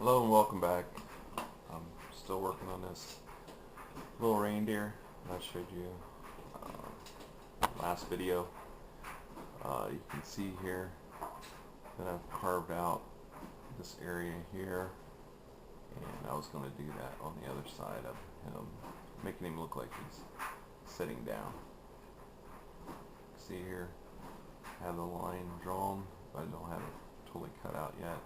Hello and welcome back. I'm still working on this little reindeer that I showed you last video. You can see here that I've carved out this area here, and I was going to do that on the other side of him, making him look like he's sitting down. See here, I have the line drawn, but I don't have it totally cut out yet.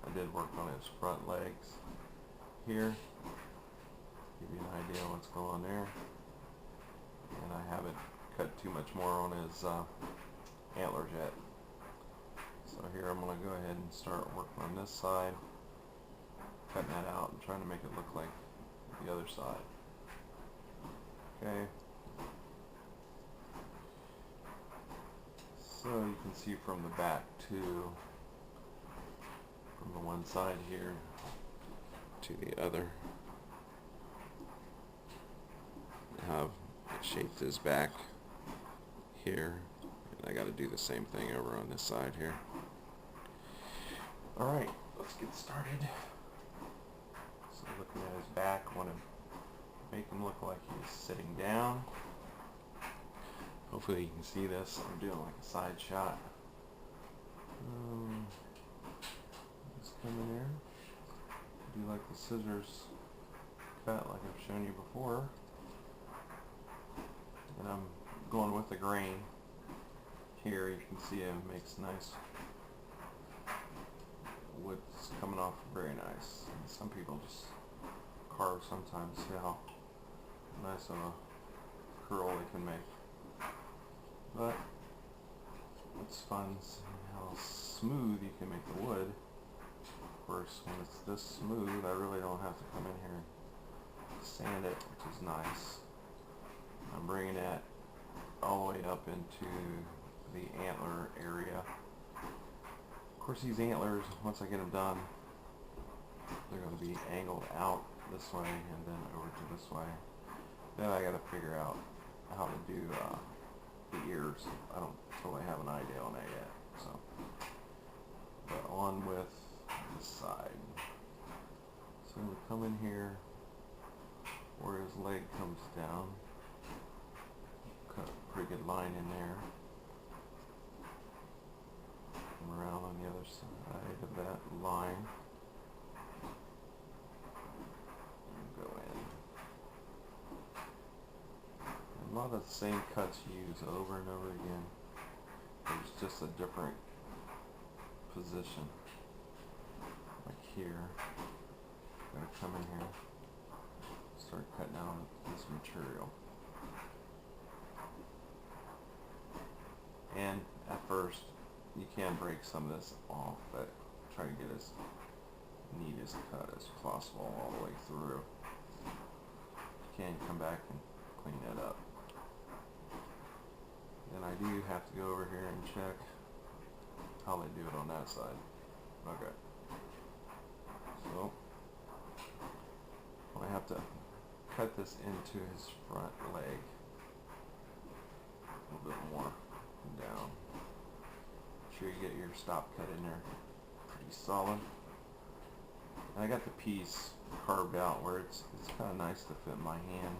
I did work on his front legs here, give you an idea of what's going on there, and I haven't cut too much more on his antlers yet. So here I'm going to go ahead and start working on this side, cutting that out and trying to make it look like the other side. Okay, so you can see from the back too, from the one side here to the other, how it shaped his back here, and I got to do the same thing over on this side here. Alright, let's get started. So looking at his back, I want to make him look like he's sitting down. Hopefully you can see this. I'm doing like a side shot. Just come in here, do like the scissors cut like I've shown you before, and I'm going with the grain. Here you can see it makes nice wood's coming off very nice. And some people just carve sometimes, see how nice of a curl they can make. But it's fun seeing how smooth you can make the wood. Of course, when it's this smooth, I really don't have to come in here and sand it, which is nice. I'm bringing that all the way up into the antler area. Of course, these antlers, once I get them done, they're going to be angled out this way and then over to this way. Then I got to figure out how to do the ears. I don't totally have an idea on that yet. So, but on with this side. So we come in here where his leg comes down. Cut a pretty good line in there. Come around on the other side of that line. And go in. And a lot of the same cuts used over and over again. There's just a different position. Like here. I'm going to come in here, start cutting out this material. And at first, you can break some of this off, but try to get as neat as cut as possible all the way through. You can come back and clean that up. Then I do have to go over here and check how they do it on that side. Okay. So, I have to cut this into his front leg a little bit more down. Make sure you get your stop cut in there pretty solid. And I got the piece carved out where it's kind of nice to fit my hand.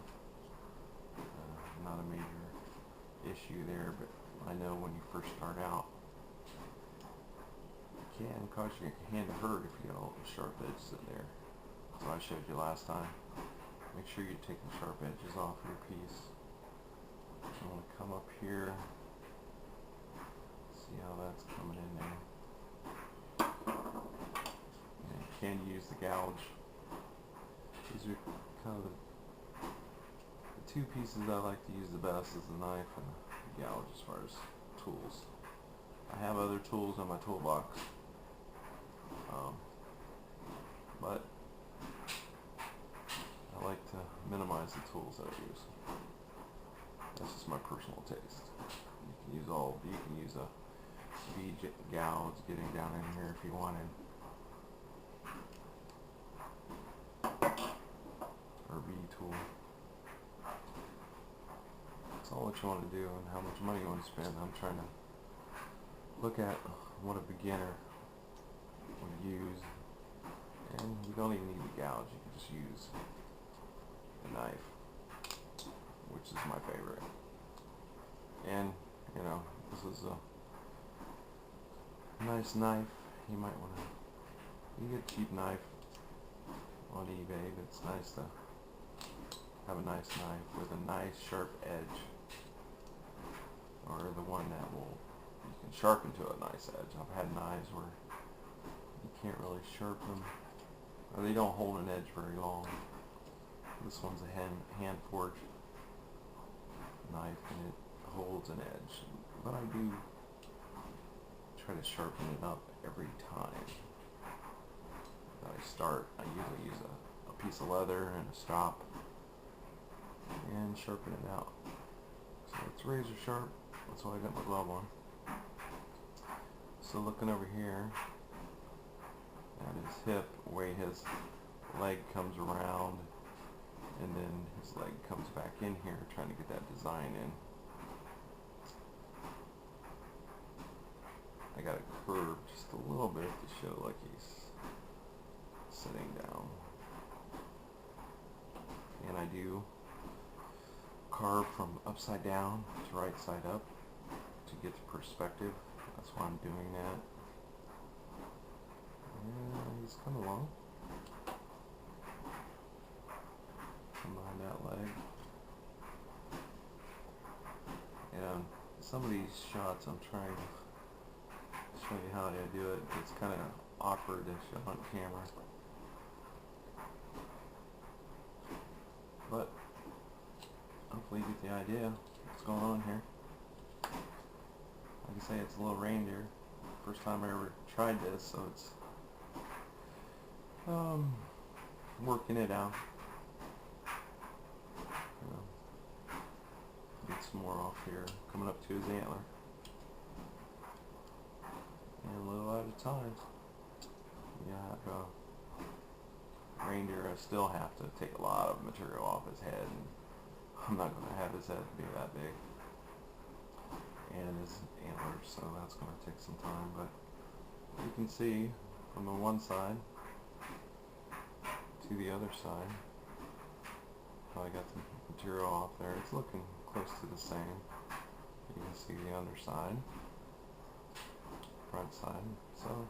Not a major issue there, but I know when you first start out, it can cause your hand to hurt if you got all the sharp edges in there. So I showed you last time. Make sure you take the sharp edges off your piece. I'm going to come up here. See how that's coming in there. And you can use the gouge. These are kind of the two pieces I like to use the best, is the knife and the gouge as far as tools. I have other tools in my toolbox, but I like to minimize the tools that I use. That's just my personal taste. You can use a V gouge getting down in here if you wanted, or V tool. It's all what you want to do and how much money you want to spend. I'm trying to look at what a beginner would use And you don't even need to gouge, you can just use a knife, which is my favorite. And, you know, this is a nice knife. You might want to, you get a cheap knife on eBay, but it's nice to have a nice knife with a nice sharp edge, or the one that will, you can sharpen to a nice edge. I've had knives where you can't really sharpen them, or they don't hold an edge very long. This one's a hand forged knife, and it holds an edge, but I do try to sharpen it up every time that I start. I usually use a piece of leather and a stop and sharpen it out. So it's razor sharp. That's why I got my glove on. So looking over here at his hip, where his leg comes around and then his leg comes back in here, trying to get that design in. I got it curved just a little bit to show like he's sitting down. And I do carve from upside down to right side up to get the perspective. That's why I'm doing that. And he's coming along. Come behind that leg. And some of these shots I'm trying to show you how I do it. It's kind of awkward to show on camera. But hopefully you get the idea what's going on here. Like I say, it's a little reindeer. First time I ever tried this, so it's working it out. Get some more off here, coming up to his antler. And a little at a time. Yeah, reindeer, I still have to take a lot of material off his head, and I'm not going to have his head be that big, and his antlers, so that's going to take some time. But you can see from the one side to the other side how I got the material off there. It's looking close to the same. You can see the underside, front side, so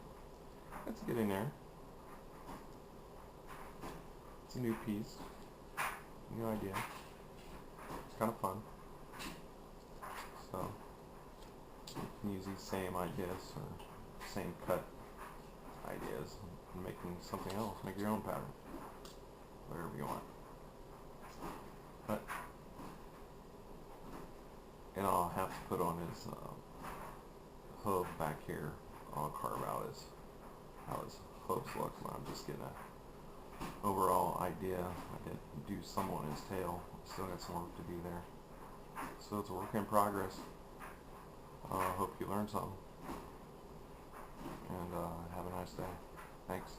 it's getting there. It's a new piece, new idea. It's kind of fun. So you can use these same ideas or same cut ideas and making something else. Make your own pattern, whatever you want. But and I'll have to put on his hoof back here. I'll carve out how his hooves look. I'm just getting a overall idea. I did do some on his tail. Still got some work to do there. So it's a work in progress. Hope you learned something. And have a nice day. Thanks.